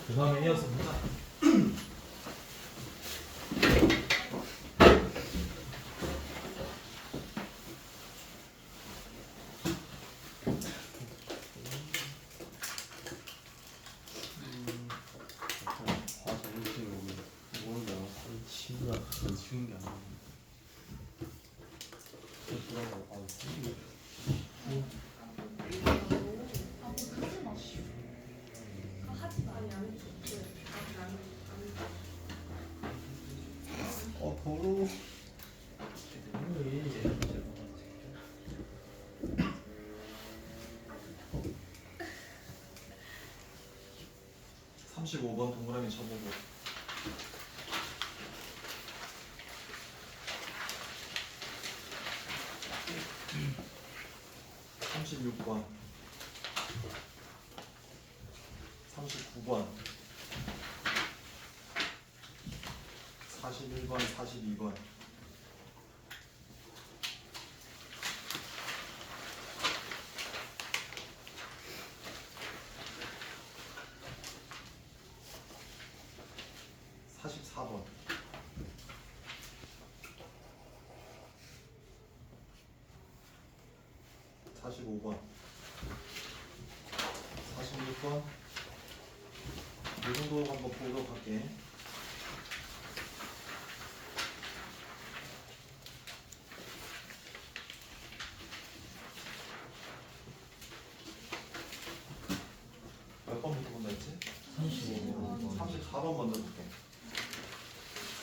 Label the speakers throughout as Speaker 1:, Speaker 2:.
Speaker 1: 그 다음에 이어서 보자.
Speaker 2: 친구가 안 쉬운 게 아니야. 더러워.
Speaker 1: 35번 동그라미 쳐보고. 36번, 39번, 41번, 42번. (44번) 45번, 46번. 이 정도 한번 보도록 할게. 몇 번부터 본다 했지?
Speaker 2: 35번.
Speaker 1: 34번 먼저 볼게.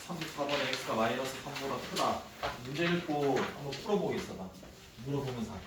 Speaker 1: 34번에 x가 마이너스 3보다 크다. 문제 읽고 한번 풀어보겠어 봐. 물어보면서 할게.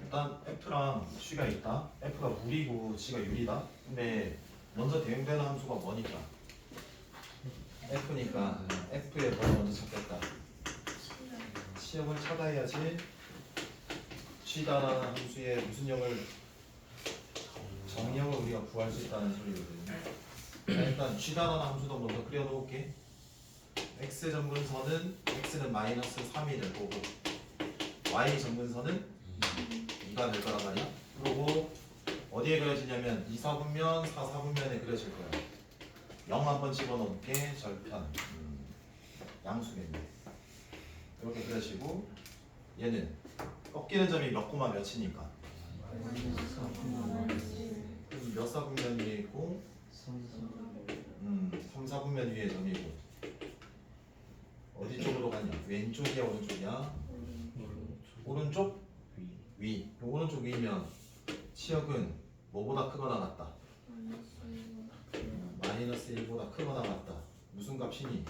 Speaker 1: 일단 F랑 G가 있다. F가 물이고 G가 유리다. 근데 먼저 대응되는 함수가 뭐니까? F니까 F의 번호 먼저 찾겠다. 시험을 찾아야지. G다라는 함수의 무슨 영을 정령을 우리가 구할 수 있다는 소리거든. 자, 일단 G다라는 함수도 먼저 그려놓을게. X 점근선은 X는 마이너스 3일 거고 Y 점근선은 2가 될 거란 말이야. 그리고 어디에 그려지냐면 2, 4분면, 4, 4분면에 그려질 거야. 0 한번 집어넣을게. 절편. 양수겠네. 이렇게 그려지고 얘는 꺾이는 점이 몇 코마 몇이니까 몇 사분면 위에 있고 3, 4분면 위에 점이고 어디 쪽으로 가냐? 왼쪽이야 오른쪽이야? 오른쪽? 위. 오른쪽 위면 치역은 뭐보다 크거나 같다? 마이너스 1보다 크거나 같다. 무슨 값이니?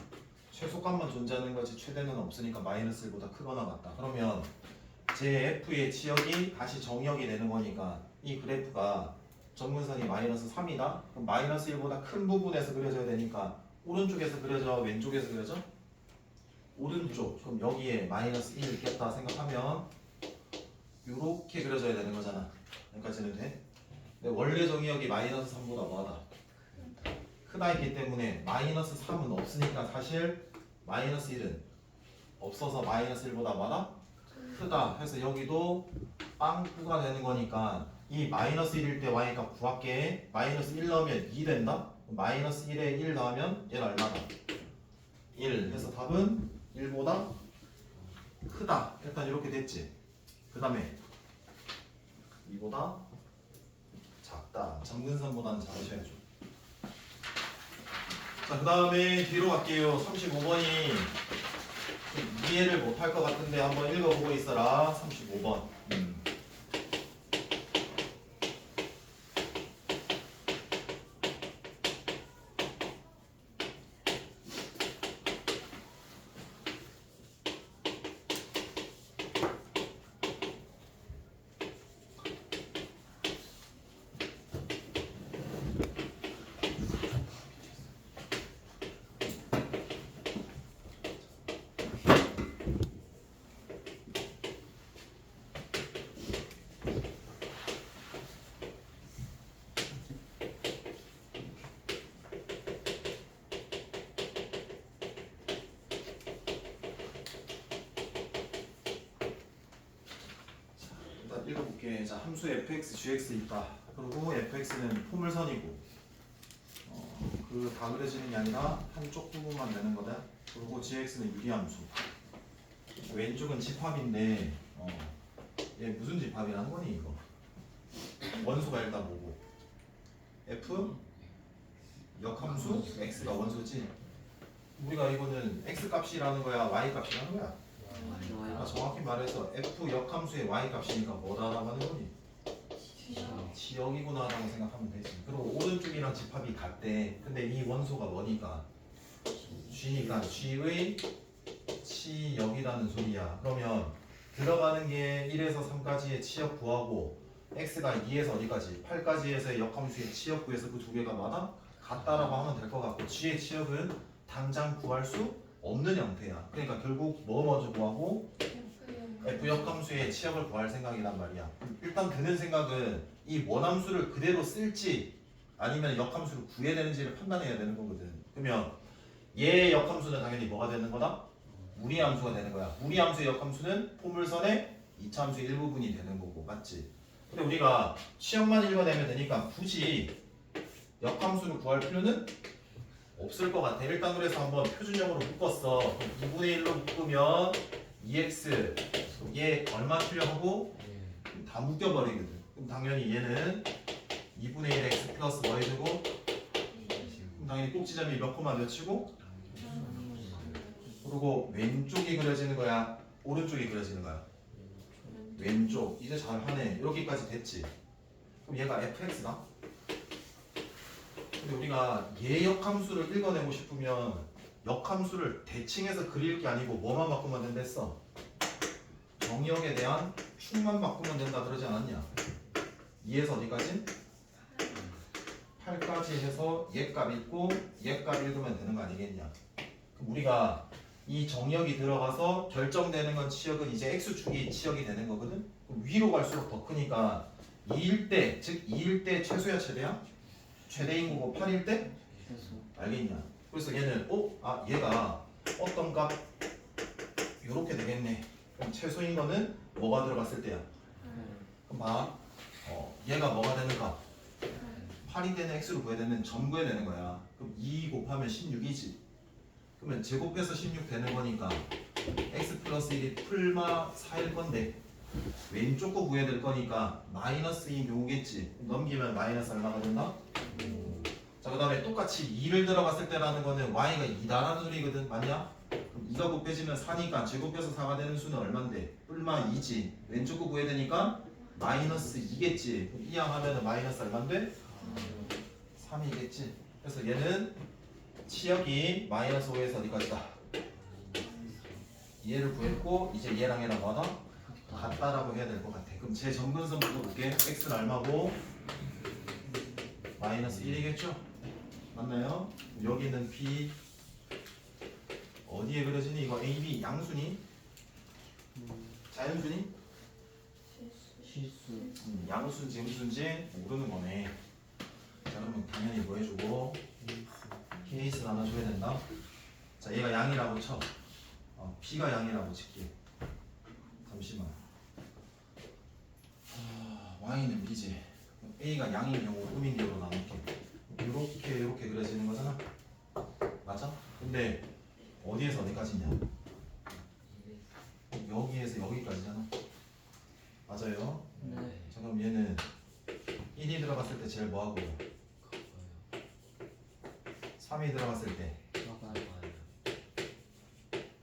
Speaker 1: 최소값만 존재하는 거지 최대는 없으니까 마이너스 1보다 크거나 같다. 그러면 제 F의 치역이 다시 정역이 되는 거니까 이 그래프가 점근선이 마이너스 3이다? 그럼 마이너스 1보다 큰 부분에서 그려져야 되니까 오른쪽에서 그려져? 왼쪽에서 그려져? 오른쪽. 그럼 여기에 마이너스 1 있겠다 생각하면 이렇게 그려져야 되는 거잖아. 여기까지는 돼? 근데 원래 정의역이 마이너스 3보다 뭐하다? 크다 있기 때문에 마이너스 3은 없으니까 사실 마이너스 1은 없어서 마이너스 1보다 뭐하다? 크다 해서 여기도 빵꾸가 되는 거니까 이 마이너스 1일 때 y값 구할게. 마이너스 1 넣으면 2 된다? 마이너스 1에 1 넣으면 얘는 얼마다? 1 해서 답은 1보다 크다. 일단 이렇게 됐지. 그 다음에 2보다 작다. 점근선보다는 작으셔야죠. 자, 그 다음에 뒤로 갈게요. 35번이 이해를 못할 것 같은데 한번 읽어보고 있어라. 35번. 읽어볼게. 자, 함수 fx, gx 있다. 그리고 fx는 포물선이고 그 다 그려지는 게 아니라 한쪽 부분만 되는 거다. 그리고 gx는 유리함수. 왼쪽은 집합인데 얘 무슨 집합이라는 거니 이거? 원수가 일단 뭐고? f 역함수 x가 원수지. 우리가 이거는 x 값이라는 거야, y 값이라는 거야. 그러니까 정확히 말해서 f 역함수의 y 값이니까 뭐다라고 하는 거니? 지역이구나라고 생각하면 되지. 그리고 오른쪽이랑 집합이 같대. 근데 이 원소가 뭐니까? g니까 g의 치역이라는 소리야. 그러면 들어가는 게 1에서 3까지의 치역 구하고 x가 2에서 어디까지? 8까지에서의 역함수의 치역 구해서 그 두 개가 맞아? 같다라고 하면 될 것 같고 g의 치역은 당장 구할 수 없는 형태야. 그러니까 결국 뭐 먼저 구하고 f 역함수의 치역을 구할 생각이란 말이야. 일단 드는 생각은 이 원함수를 그대로 쓸지 아니면 역함수를 구해야 되는지를 판단해야 되는 거거든. 그러면 얘의 역함수는 당연히 뭐가 되는 거다? 무리함수가 되는 거야. 무리함수의 역함수는 포물선의 이차함수의 일부분이 되는 거고, 맞지? 근데 우리가 치역만 읽어내면 되니까 굳이 역함수를 구할 필요는 없을 것 같아. 일단 그래서 한번 표준형으로 묶었어. 2분의 1로 묶으면 2x 얘 얼마 필요하고 다 묶여버리거든. 그럼 당연히 얘는 2분의 1 x 플러스 뭐 해주고 그럼 당연히 꼭지점이 몇 코마 몇이고 그리고 왼쪽이 그려지는 거야, 오른쪽이 그려지는 거야? 왼쪽. 이제 잘하네. 여기까지 됐지. 그럼 얘가 fx다. 근데 우리가 얘 역함수를 읽어내고 싶으면 역함수를 대칭해서 그릴 게 아니고 뭐만 바꾸면 된다 했어? 정역에 대한 축만 바꾸면 된다 그러지 않았냐? 2에서 어디까지? 8까지 해서 얘 값 읽고 얘 값 읽으면 되는 거 아니겠냐? 그럼 우리가 이 정역이 들어가서 결정되는 건 치역은 이제 x축이 치역이 되는 거거든? 그럼 위로 갈수록 더 크니까 2일 때, 즉 2일 때 최소야 최대야? 최대인 거고 8일 때? 알겠냐? 그래서 얘는 얘가 어떤 값 요렇게 되겠네. 그럼 최소인 거는 뭐가 들어갔을 때야? 그럼 봐. 얘가 뭐가 되는 값? 8이 되는 x로 구해야 되는 점 구해야 되는 거야. 그럼 2 곱하면 16이지. 그러면 제곱해서 16 되는 거니까 x 플러스 1이 풀마 4일 건데 왼쪽 거 구해야 될 거니까 마이너스인 경우겠지. 넘기면 마이너스 얼마가 된다? 자, 그 다음에 똑같이 2를 들어갔을 때라는 거는 y가 2다라는 소리거든. 맞냐? 그럼 2가 곱해지면 4니까 제곱해서 4가 되는 수는 얼만데? 뿔마 2지. 왼쪽 거 구해야 되니까 마이너스 2겠지. 그럼 이항 하면은 마이너스 얼만데? 3이겠지. 그래서 얘는 치역이 마이너스 5에서 어디까지다? 얘를 구했고 이제 얘랑 얘랑 뭐다? 같다라고 해야 될 것 같아. 그럼 제 점근선 묶어볼게. x는 얼마고? 마이너스 1이겠죠? 맞나요? 여기는 b 어디에 그려지니? 이거 a, b 양수니? 자연수니?
Speaker 2: 실수.
Speaker 1: 양수인지 음수인지 모르는 거네. 자, 그러면 당연히 뭐 해주고 케이스 나눠줘야 된다. 자, 얘가 양이라고 쳐. b가 양이라고 칠게. 잠시만. y는 b지. a가 양인 경우 음인 경우로 나눌게. 이렇게 그려지는 거잖아. 맞아? 근데 어디에서 어디까지냐? 여기에서 여기까지잖아. 맞아요?
Speaker 2: 네.
Speaker 1: 자, 그럼 얘는 1이 들어갔을 때 제일 뭐하고 3이 들어갔을 때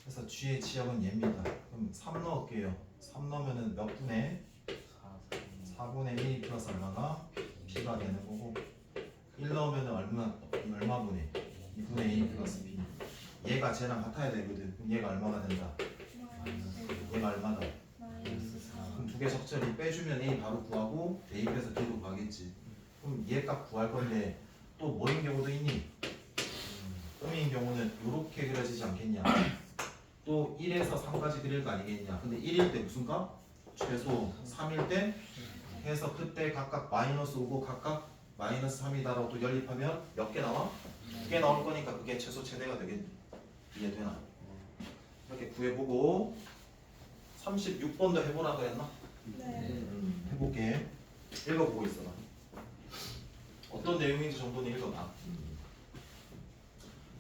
Speaker 1: 그래서 g의 지역은 얘입니다. 그럼 3 넣을게요. 3 넣으면은 몇 분의 4분의 1 플러스 얼마가 b가 되는 거고 1 넣으면은 얼마 분의 2분의 1 플러스 b. 얘가 쟤랑 같아야 되거든. 그럼 얘가 얼마가 된다? 얘가 얼마다? 그럼 두 개 적절히 빼주면 a 바로 구하고 대입해서 b로 구하겠지. 그럼 얘 값 구할 건데 또 뭐인 경우도 있니? 음인 경우는 이렇게 그려지지 않겠냐? 또 1에서 3까지 그릴 거 아니겠냐? 근데 1일 때 무슨 값? 최소 3일 때 해서 그때 각각 마이너스 5고 각각 마이너스 3이다라고 또 연립하면 몇 개 나와? 2개 나올 거니까 그게 최소 최대가 되겠니? 이해되나? 이렇게 구해보고 36번도 해보라 그랬나?
Speaker 3: 네.
Speaker 1: 해볼게. 읽어보고 있어봐. 어떤 내용인지 정도는 읽어봐.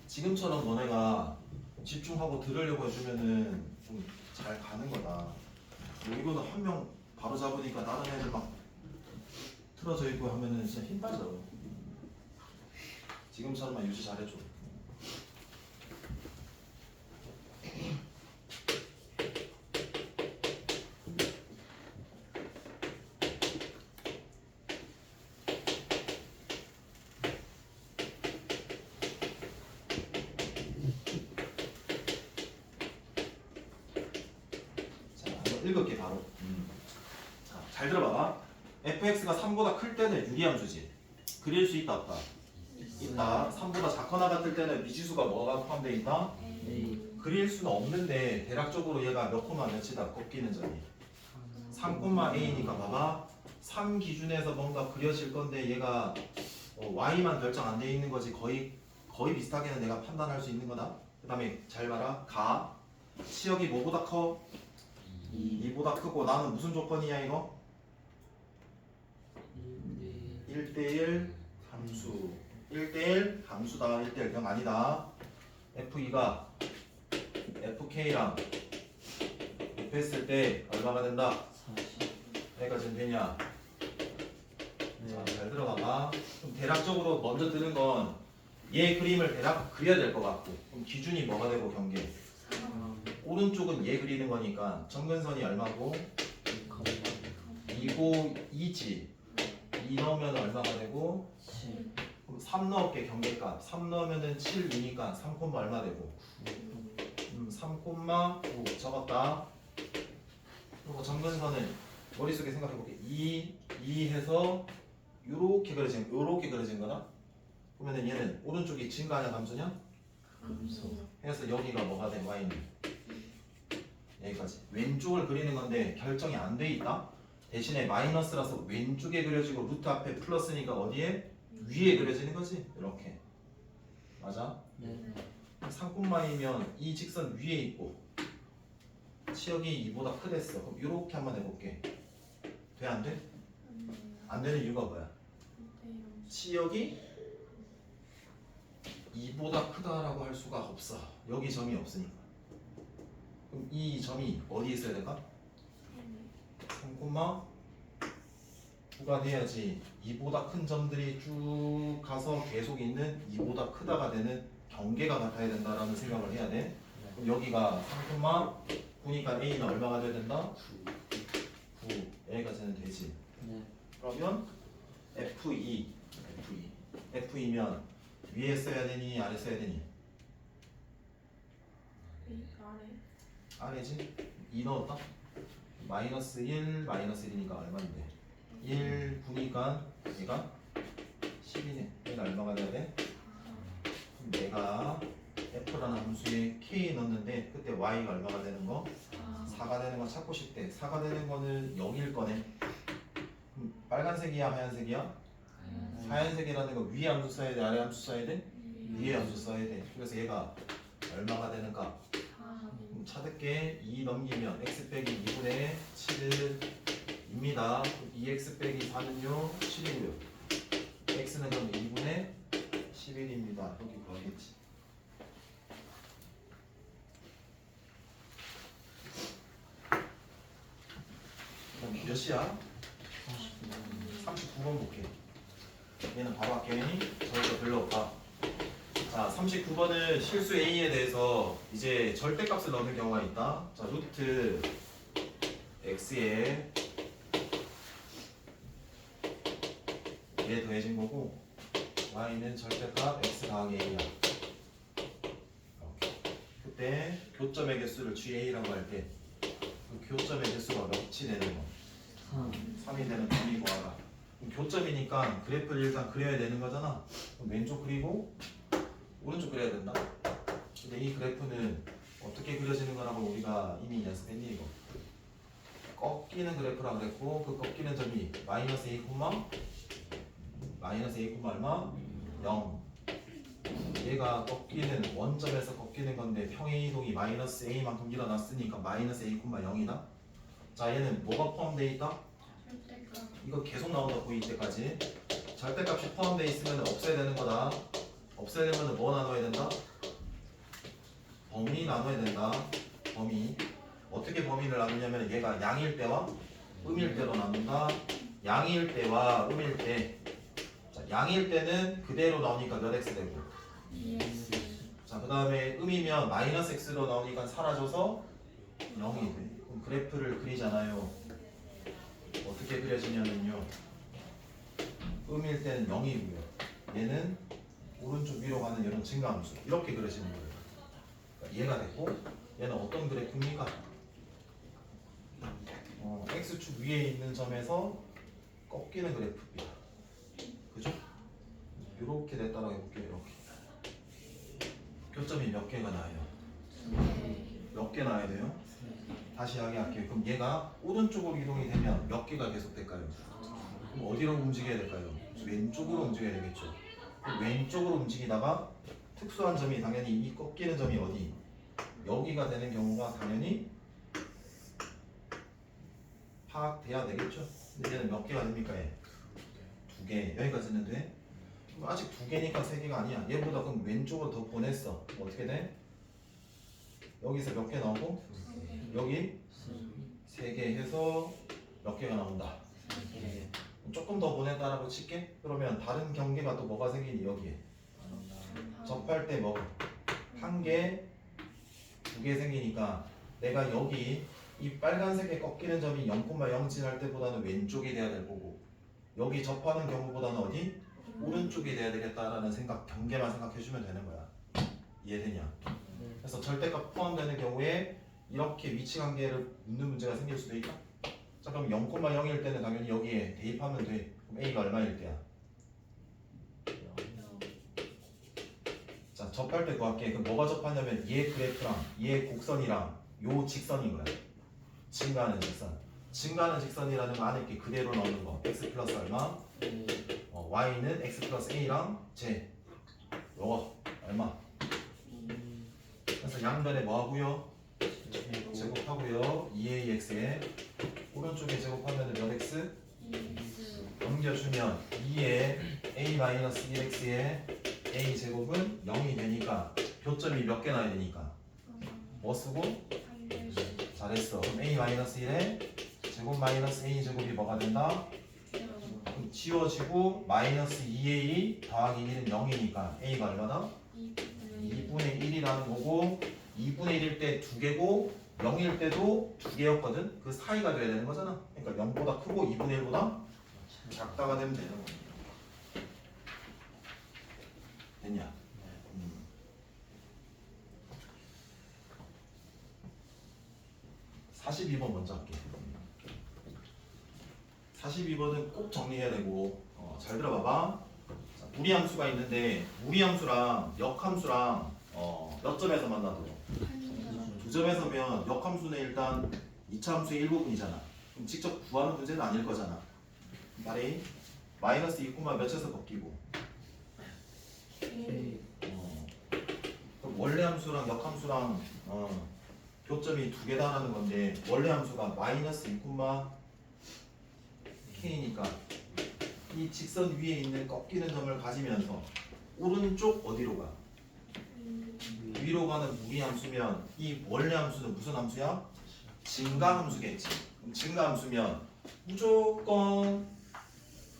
Speaker 1: 지금처럼 너네가 집중하고 들으려고 해주면은 좀 잘 가는 거다. 이거는 한 명 바로 잡으니까 다른 애들 막 틀어져 있고 하면은 진짜 힘 빠져. 지금처럼만 유지 잘해줘. 자, 한번 읽을게 바로. 자, 잘 들어봐봐. fx가 3보다 클 때는 유리함수지. 그릴 수 있다 없다? 있다. 3보다 작거나 같을 때는 미지수가 뭐가 포함되어 있다? 그릴 수는 없는데 대략적으로 얘가 몇 콤마 몇이다 꺾이는 점이 3,a니까 봐봐 3 기준에서 뭔가 그려질 건데 얘가 y만 결정 안 돼 있는 거지 거의 비슷하게는 내가 판단할 수 있는 거다. 그 다음에 잘 봐라 가 치역이 뭐보다 커? 2보다 크고 나는 무슨 조건이야 이거? 1대1 함수 1대1 함수다 1대1 경 아니다. F2가 FK랑 곱했을 때 얼마가 된다?
Speaker 2: 40.
Speaker 1: 얘가 지금 되냐?
Speaker 2: 네.
Speaker 1: 자, 잘 들어봐봐. 그럼 대략적으로 먼저 드는 건 얘 그림을 대략 그려야 될 것 같고 그럼 기준이 뭐가 되고 경계? 오른쪽은 얘 그리는 거니까 정근선이 얼마고? 2고 2지 2 넣으면 얼마가 되고?
Speaker 2: 7.
Speaker 1: 그럼 3 넣을게 경계값 3 넣으면은 7이니까 3 콤마 얼마 되고? 3,9 적었다. 그리고 정근선을 머릿속에 생각해볼게. 2 해서 요렇게 그려진 거다. 그러면은 얘는 오른쪽이 증가냐 감소냐? 해서 여기가 뭐가 돼? y는 여기까지. 왼쪽을 그리는 건데 결정이 안 돼 있다. 대신에 마이너스라서 왼쪽에 그려지고 루트 앞에 플러스니까 어디에? 위에 그려지는 거지. 이렇게. 맞아?
Speaker 2: 네.
Speaker 1: 3,이면 이 직선 위에 있고 치역이 2보다 크댔어. 그럼 이렇게 한번 해볼게. 돼? 안 돼? 안 되는 이유가 뭐야? 치역이 2보다 크다라고 할 수가 없어. 여기 점이 없으니까. 그럼 이 점이 어디에 있어야 될까? 3,9가 돼야지 2보다 큰 점들이 쭉 가서 계속 있는 2보다 크다가 되는 경계가 같아야 된다라는 생각을 해야 돼. 그럼 여기가 3,9니까 a는 얼마가 돼야 된다? 9. 여기까지는 되지.
Speaker 2: 네.
Speaker 1: 그러면 F2면 위에 써야 되니 아래 써야 되니? 아래지? 2 넣었다? 마이너스 1, 마이너스 1이니까 얼마인데? 1, 9니까 얘가 10이네. 얘가 얼마가 돼야 돼? 그럼 내가 F라는 함수에 K 넣었는데 그때 Y가 얼마가 되는 거? 4가 되는 거 찾고 싶대. 4가 되는 거는 0일 거네. 그럼 빨간색이야 하얀색이야? 하얀색이라는 거 위에 함수 써야 돼? 아래 함수 써야 돼? 위에 함수 써야 돼. 그래서 얘가 얼마가 되는가? 그럼 찾을게. 2 넘기면 x 빼기 2분의 7입니다. 2x 빼기 4는요 7이고요. x는 그럼 2분의 11입니다. 여기 구하겠지. 그럼 몇 시야? 39번 볼게. 얘는 바로 할게. 저기서 별로 없다. 자, 39번은 실수 a에 대해서 이제 절대값을 넣는 경우가 있다. 자, 루트 x에 얘 더해진 거고 y는 절대값 x 더하기 a야. 이렇게. 그때 교점의 개수를 GA라고 할 때 그 교점의 개수가 몇이 되는 거? 3이 되는 범위 구하라. 교점이니까 그래프를 일단 그려야 되는 거잖아. 그럼 왼쪽 그리고 오른쪽 그려야 된다. 근데 이 그래프는 어떻게 그려지는 거라고 우리가 이미 연습했니 이거. 꺾이는 그래프라 그랬고 그 꺾이는 점이 마이너스 a 얼마? 0. 얘가 꺾이는 원점에서 꺾이는 건데 평행 이동이 마이너스 a만큼 일어났으니까 마이너스 a 0이다. 자 얘는 뭐가 포함되어 있다?
Speaker 3: 절대값.
Speaker 1: 이거 계속 나온다 고이 때까지. 절대값이 포함되어 있으면 없애야 되는 거다. 없애려면 뭐 나눠야 된다? 범위 나눠야 된다. 범위. 어떻게 범위를 나누냐면 얘가 양일 때와 음일 때로 나눈다. 양일 때와 음일 때. 자, 양일 때는 그대로 나오니까 몇 x 되고.
Speaker 3: EX.
Speaker 1: 자, 그 다음에 음이면 마이너스 x로 나오니까 사라져서 0이 돼. 그럼 그래프를 그리잖아요. 어떻게 그려지냐면요. 음일 때는 0이고요. 얘는 오른쪽 위로 가는 이런 증가함수. 이렇게 그려지는 거예요. 그러니까 얘가 됐고 얘는 어떤 그래프입니까? x축 위에 있는 점에서 꺾이는 그래프입니다. 그죠? 이렇게 됐다고 해볼게요. 이렇게. 교점이 몇 개가 나와요? 몇 개 나와야 돼요? 다시 이야기할게요. 그럼 얘가 오른쪽으로 이동이 되면 몇 개가 계속 될까요? 그럼 어디로 움직여야 될까요? 왼쪽으로 움직여야 되겠죠. 그럼 왼쪽으로 움직이다가 특수한 점이 당연히 이 꺾이는 점이 어디? 여기가 되는 경우가 당연히 파악돼야 되겠죠. 근데 얘는 몇 개가 됩니까? 얘? 2개. 여기까지는 돼? 그럼 아직 2개니까 3개가 아니야. 얘보다 그럼 왼쪽으로 더 보냈어. 그럼 어떻게 돼? 여기서 몇 개 나오고 여기 3개 해서 몇 개가 나온다. 그럼 조금 더 보냈다라고 칠게. 그러면 다른 경계가 또 뭐가 생기니 여기에 접할 때 뭐? 1개, 2개 생기니까 내가 여기 이 빨간색에 꺾이는 점이 0,0 지날 때보다는 왼쪽이 돼야 될 거고 여기 접하는 경우보다는 어디? 오른쪽이 돼야 되겠다라는 생각, 경계만 생각해 주면 되는 거야. 이해되냐? 그래서 절대값 포함되는 경우에 이렇게 위치 관계를 묻는 문제가 생길 수도 있다. 자 그럼 0,0일 때는 당연히 여기에 대입하면 돼. 그럼 a가 얼마일 때야? 자 접할 때 구할게. 그럼 뭐가 접하냐면 얘 그래프랑 얘 곡선이랑 요 직선인 거야. 증가하는 직선. 증가하는 직선이라는 거 안에 이렇게 그대로 나오는 거. x 플러스 얼마? y는 x 플러스 a랑 j. 요거 얼마? 그래서 양변에 뭐 하고요? 제곱하고요. 2ax에 오른쪽에 제곱하면 몇 x?
Speaker 3: EX.
Speaker 1: 넘겨주면 2에 a-1x에 a 제곱은 0이 되니까 교점이 몇 개 나야 되니까 뭐 쓰고?
Speaker 3: 한 개씩.
Speaker 1: 잘했어. 그럼 a-1에 제곱 마이너스 a 제곱이 뭐가 된다? 그럼 지워지고 마이너스 2a 더하기 1은 0이니까 a가 얼마다? 2분의 1이라는 거고 2분의 1일 때 2개고 0일 때도 2개였거든? 그 사이가 돼야 되는 거잖아. 그러니까 0보다 크고 2분의 1보다 작다가 되면 되는 거야. 됐냐? 42번 먼저 할게. 42번은 꼭 정리해야 되고 잘 들어봐봐. 자, 무리함수가 있는데 무리함수랑 역함수랑 몇 점에서 만나도? 두 점에서면 역함수는 일단 2차 함수의 일부분이잖아. 그럼 직접 구하는 문제는 아닐 거잖아. 말이 마이너스 2, 몇에서 바뀌고 그럼 원래 함수랑 역함수랑 교점이 2개다라는 건데 원래 함수가 마이너스 2, k니까 이 직선 위에 있는 꺾이는 점을 가지면서 오른쪽 어디로 가? 위로 가는 무리함수면 이 원래 함수는 무슨 함수야? 증가함수겠지. 그럼 증가함수면 무조건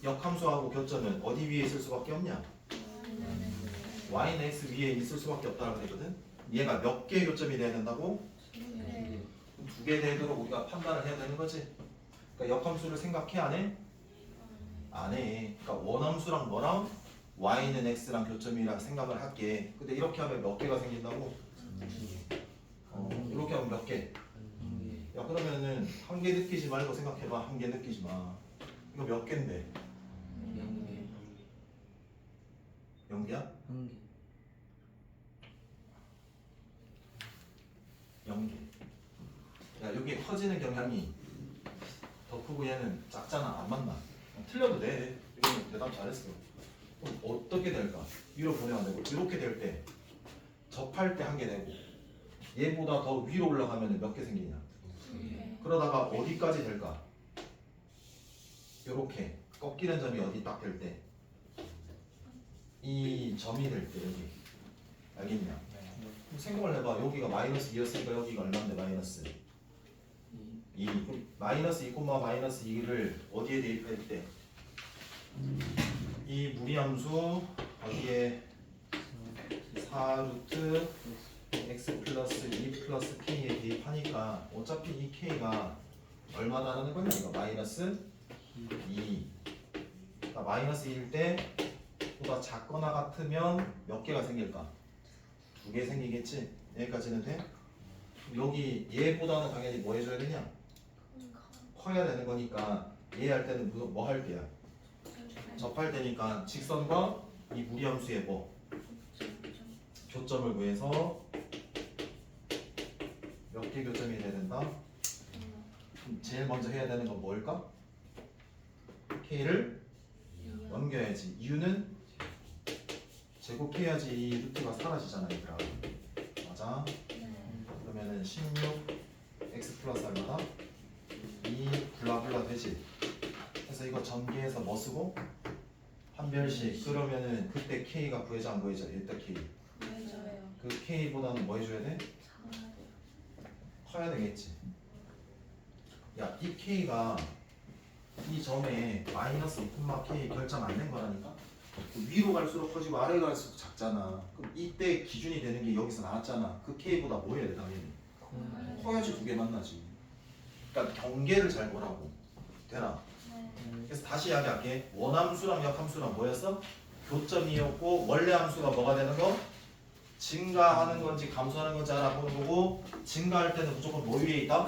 Speaker 1: 역함수하고 교점은 어디 위에 있을 수밖에 없냐? y는 x 위에 있을 수밖에 없다고 그랬거든. 얘가 몇 개의 교점이 돼야 된다고? 2개 되도록 우리가 판단을 해야 되는 거지. 그러니까 역함수를 생각해 안 해? 안 해. 그러니까 원함수랑 뭐랑 y는 x랑 교점이라 생각을 할게. 근데 이렇게 하면 몇 개가 생긴다고? 이렇게 하면 몇 개? 야 그러면은 한 개 느끼지 말고 생각해봐. 한 개 느끼지 마. 이거 몇 개인데? 0개야? 0개. 야 여기 커지는 경향이 더 크고 얘는 작잖아. 안 맞나? 틀려도 돼. 이거는 대답 잘했어. 그럼 어떻게 될까? 위로 보내면 되고 이렇게 될 때 접할 때 한 개 되고 얘보다 더 위로 올라가면 몇 개 생기냐?
Speaker 3: 2개.
Speaker 1: 그러다가 어디까지 될까? 요렇게 꺾이는 점이 어디 딱 될 때, 이 점이 될 때 여기 알겠냐? 그럼 생각을 해봐. 여기가 마이너스 2였으니까 여기가 얼마인데 마이너스 2. 그럼 마이너스 2, 마이너스 2를 어디에 대입할 때? 이 무리함수 거기에 4루트 x 플러스 2 플러스 k에 대입하니까 어차피 이 k가 얼마다라는 거냐? 이거 마이너스 2. 그러니까 마이너스 2일 때 보다 작거나 같으면 몇 개가 생길까? 2개 생기겠지? 여기까지는 돼? 여기 얘보다는 당연히 뭐 해줘야 되냐? 커야 되는 거니까 얘 할 때는 뭐 할 때야? 접할 때니까 직선과 이 무리함수의 뭐? 교점을 구해서 몇 개 교점이 돼야 된다? 그럼 제일 먼저 해야 되는 건 뭘까? k를 넘겨야지. 이유는 제곱해야지 이 루트가 사라지잖아 얘들아. 맞아? 그러면은 16 x 플러스 얼마다? 2 블라블라 되지. 그래서 이거 전개해서 뭐 쓰고? 판별식. 그러면은 그때 k가 구해져 안 구해져? 일단 k. 그 k보다는 뭐 해줘야 돼? 커야 되겠지. 야, 이 k가 이 점에 마이너스 2,k 결정 안 된 거라니까. 위로 갈수록 커지고 아래로 갈수록 작잖아. 그럼 이때 기준이 되는 게 여기서 나왔잖아. 그 k보다 뭐 해야 돼 당연히? 커야지 2개 만나지. 그러니까 경계를 잘 보라고. 되나? 그래서 다시 이야기할게. 원함수랑 역함수랑 뭐였어? 교점이었고 원래 함수가 뭐가 되는 거? 증가하는 건지 감소하는 건지 알아보는 거고 증가할 때는 무조건 뭐 위에 있다?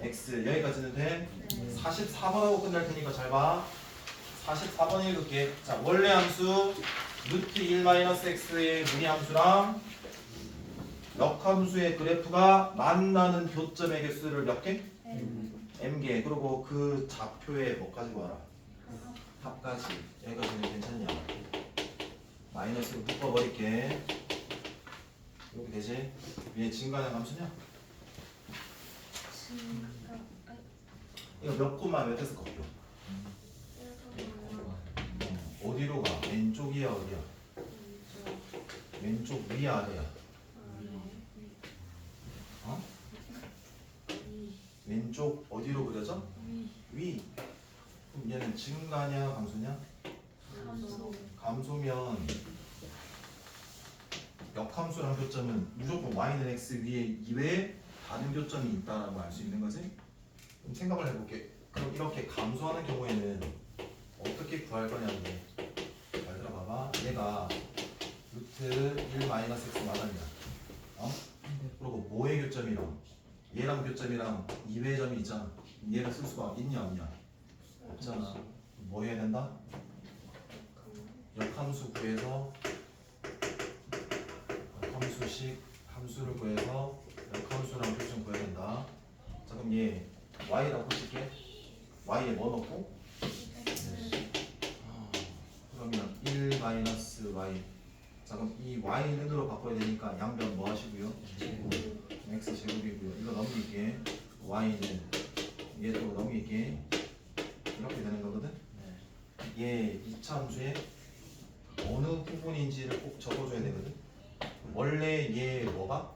Speaker 1: x. 여기까지는 돼? 44번하고 끝날 테니까 잘 봐. 44번 읽을게. 자, 원래 함수 루트 1-x의 무리함수랑 역함수의 그래프가 만나는 교점의 개수를 몇 개? m개. 그리고 그 좌표에 뭐 가지고 와라? 합까지. 여기까지는 괜찮냐? 마이너스로 묶어버릴게. 이렇게 되지? 위에 증가하는 함수냐? 이거 몇 콤마 몇에서 꺾여? 어디로 가? 왼쪽이야 어디야? 왼쪽 위야 아래야? 어? 왼쪽 어디로 그려져? 위. 그럼 얘는 증가냐 감소냐? 감소면 역함수랑 교점은 무조건 y는 x 위에 이외에 다른 교점이 있다라고 알 수 있는 거지? 그럼 생각을 해볼게. 그럼 이렇게 감소하는 경우에는 어떻게 구할 거냐는데 잘 들어봐봐. 얘가 루트 1-x 맞았냐? 어? 그리고 뭐의 교점이랑 얘랑 교점이랑 이외의 점이 있잖아. 얘를 쓸 수가 있냐 없냐? 없잖아. 뭐 해야 된다? 역함수 구해서 역함수식 함수를 구해서 역함수랑 교점 구해야 된다. 자 그럼 얘 y라고 칠게. y에 뭐 넣고? 그러면 1-y. 자 그럼 이 y는으로 바꿔야 되니까 양변 뭐 하시고요? x 제곱이고요. 이거 넘길게. y는 얘도 넘길게. 이렇게 되는 거거든. 얘 2차 함수에 어느 부분인지를 꼭 적어줘야 되거든. 원래 얘 뭐가?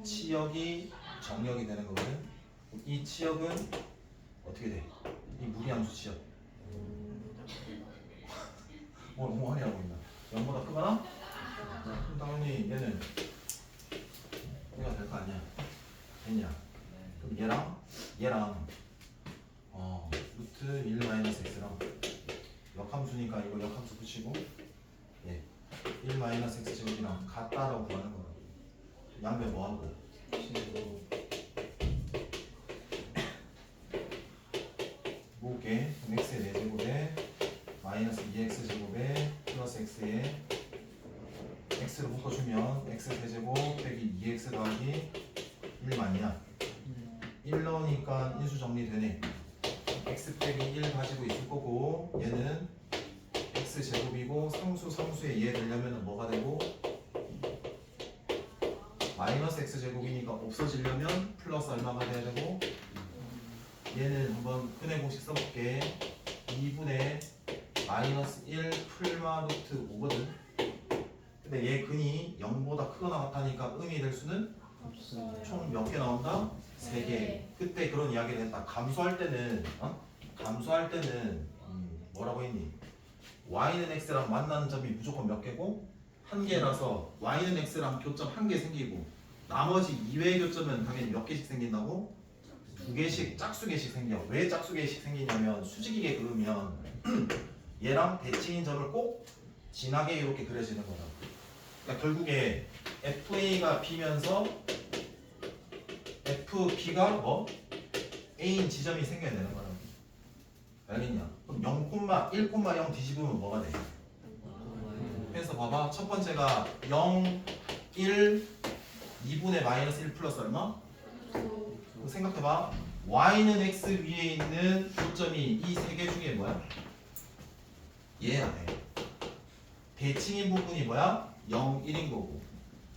Speaker 1: 치역이 정역이 되는 거거든. 이 치역은 어떻게 돼? 이 무리함수 치역. 뭐 멍하니 하고 있나? 0보다 크거나? 그럼 당연히 얘는 얘가 될 거 아니야? 됐냐? 그럼 얘랑 루트 1-x랑 역함수니까 이거 역함수 붙이고 예 1-x 제곱이랑 같다라고 구하는 거야. 양변 뭐하고? 모을게. x의 4제곱에 마이너스 2x 제곱에 플러스 x에 x로 묶어주면 x 세제곱 빼기 2x 더하기 1 맞냐? 1 넣으니까 인수 정리되네. x 빼기 1 가지고 있을 거고 얘는 x 제곱이고 상수에 얘 되려면 뭐가 되고 마이너스 x제곱이니까 없어지려면 플러스 얼마가 돼야 되고 얘는 한번 근의 공식 써볼게. 2분의 마이너스 1 풀마 루트 5거든. 근데 얘 근이 0보다 크거나 같다니까 의미 될 수는
Speaker 3: 없어요.
Speaker 1: 총 몇 개 나온다? 3개. 그때 그런 이야기를 했다. 감수할 때는 뭐라고 했니? y는 x랑 만나는 점이 무조건 몇 개고 한 개라서 y는 x랑 교점 한 개 생기고 나머지 이외의 교점은 당연히 몇 개씩 생긴다고? 2개씩 짝수개씩 생겨. 왜 짝수개씩 생기냐면 수직이게 그으면 얘랑 대칭인 점을 꼭 진하게 이렇게 그려지는 거다. 그러니까 결국에 FA가 B면서 FB가 뭐? A인 지점이 생겨야 되는 거라고. 알겠냐? 그럼 1,0 뒤집으면 뭐가 돼? 그래서 봐봐. 첫 번째가 0, 1, 2분의 마이너스 1 플러스 얼마? 생각해봐. y는 x 위에 있는 교점이 이 세 개 중에 뭐야? 얘야 돼. 대칭인 부분이 뭐야? 0, 1인 거고.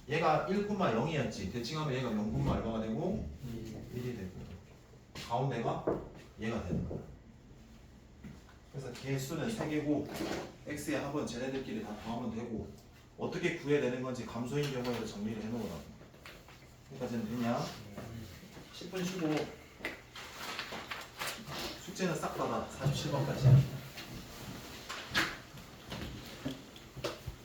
Speaker 1: 얘가 1,0이었지. 대칭하면 얘가 0, 얼마가 되고 1이 되고. 가운데가 얘가 되는 거야. 그래서 개수는 3개고 x의 합은 쟤네들끼리 다 더하면 되고 어떻게 구해야 되는 건지 감소인 경우에도 정리를 해놓으라고. 여기까지는 되냐? 10분 쉬고 숙제는 싹 받아. 47번까지.